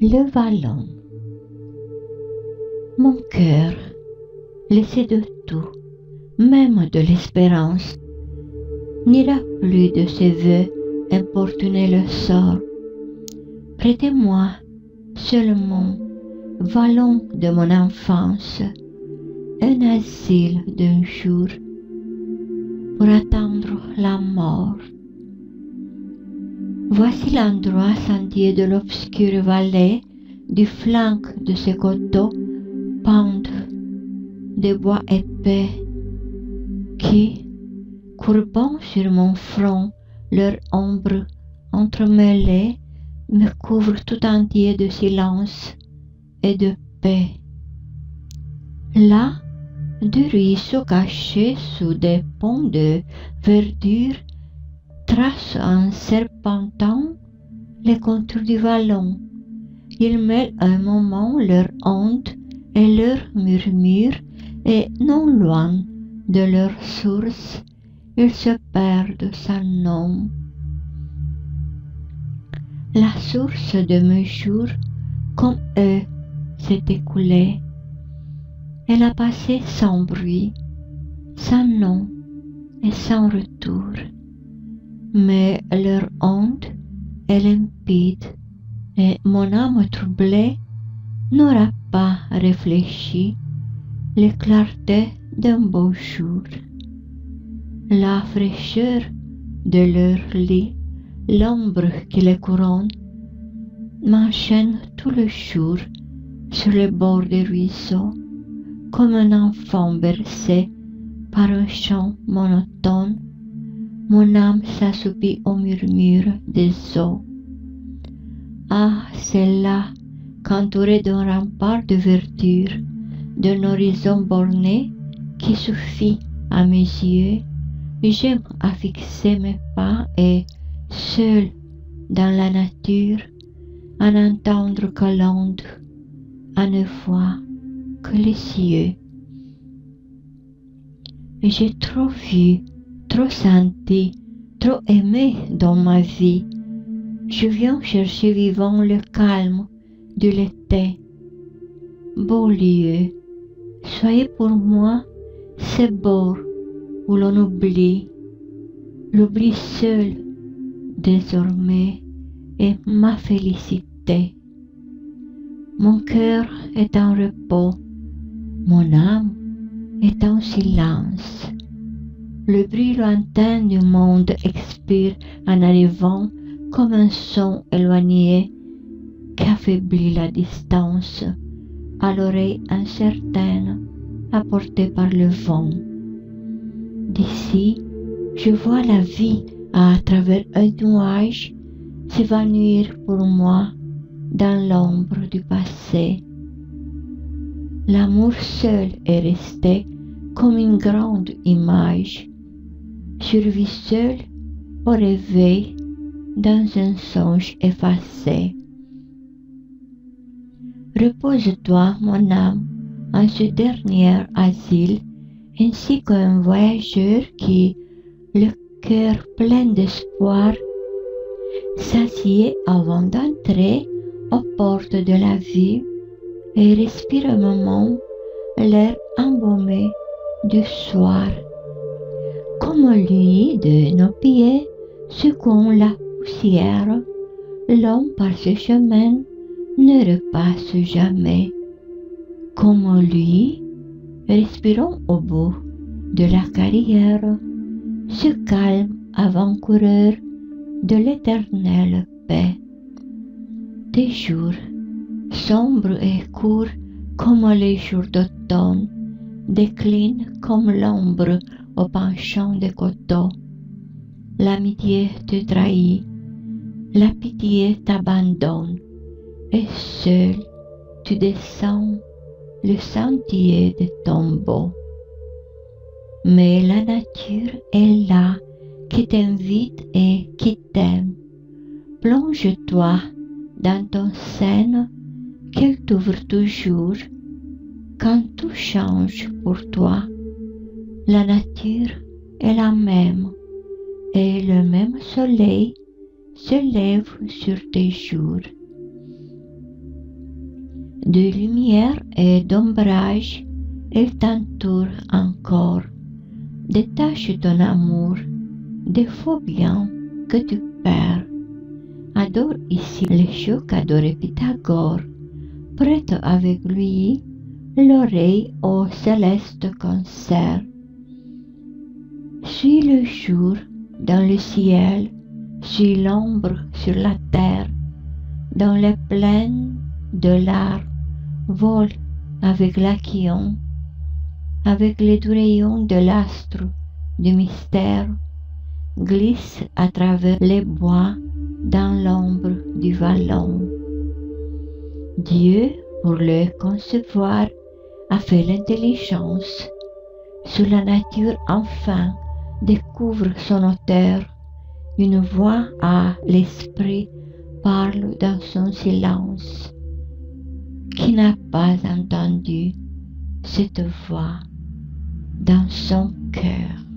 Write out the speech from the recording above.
Le vallon. Mon cœur, laissé de tout, même de l'espérance, n'ira plus de ses vœux importuner le sort. Prêtez-moi seulement, vallon de mon enfance, un asile d'un jour pour attendre la mort. Voici l'endroit sentier de l'obscure vallée, du flanc de ces coteaux pendent des bois épais qui, courbant sur mon front leur ombre entremêlée, me couvrent tout entier de silence et de paix. Là, deux ruisseaux cachés sous des ponts de verdure tracent en serpentant les contours du vallon. Ils mêlent un moment leur honte et leur murmure, et non loin de leur source, ils se perdent sans nom. La source de mes jours, comme eux, s'est écoulée. Elle a passé sans bruit, sans nom et sans retour. Mais leur honte est limpide, et mon âme troublée n'aura pas réfléchi les clartés d'un beau jour. La fraîcheur de leur lit, l'ombre qui les couronne, m'enchaîne tout le jour sur les bords des ruisseaux, comme un enfant bercé par un chant monotone. Mon âme s'assoupit au murmure des eaux. Ah, c'est là qu'entouré d'un rempart de verdure, d'un horizon borné qui suffit à mes yeux, j'aime à fixer mes pas et, seul dans la nature, à n'entendre que l'onde, à ne voir que les cieux. J'ai trop vu, trop senti, trop aimé dans ma vie. Je viens chercher vivant le calme de l'été. Beau lieu, soyez pour moi ces bords où l'on oublie. L'oubli seul, désormais, est ma félicité. Mon cœur est en repos, mon âme est en silence. Le bruit lointain du monde expire en arrivant comme un son éloigné qu'affaiblit la distance à l'oreille incertaine apportée par le vent. D'ici, je vois la vie à travers un nuage s'évanouir pour moi dans l'ombre du passé. L'amour seul est resté comme une grande image, survit seul au réveil dans un songe effacé. Repose-toi, mon âme, en ce dernier asile, ainsi qu'un voyageur qui, le cœur plein d'espoir, s'assied avant d'entrer aux portes de la vie et respire un moment l'air embaumé du soir. Comme lui de nos pieds, secouant la poussière, l'homme par ce chemin ne repasse jamais. Comme lui, respirons au bout de la carrière, ce calme avant-coureur de l'éternelle paix. Des jours, sombres et courts comme les jours d'automne, déclinent comme l'ombre au penchant des coteaux. L'amitié te trahit, la pitié t'abandonne, et seul tu descends le sentier des tombeaux. Mais la nature est là, qui t'invite et qui t'aime. Plonge-toi dans ton sein qu'elle t'ouvre toujours. Quand tout change pour toi, la nature est la même, et le même soleil se lève sur tes jours. De lumière et d'ombrage, il t'entoure encore. Détache ton amour des faux biens que tu perds. Adore ici les choux qu'adorait Pythagore. Prête avec lui l'oreille au céleste concert. Suis le jour dans le ciel, suis l'ombre sur la terre. Dans les plaines de l'art, vole avec l'Aquillon, avec les doux rayons de l'astre du mystère, glisse à travers les bois dans l'ombre du vallon. Dieu, pour le concevoir, a fait l'intelligence. Sous la nature enfin découvre son auteur. Une voix à l'esprit parle dans son silence. Qui n'a pas entendu cette voix dans son cœur?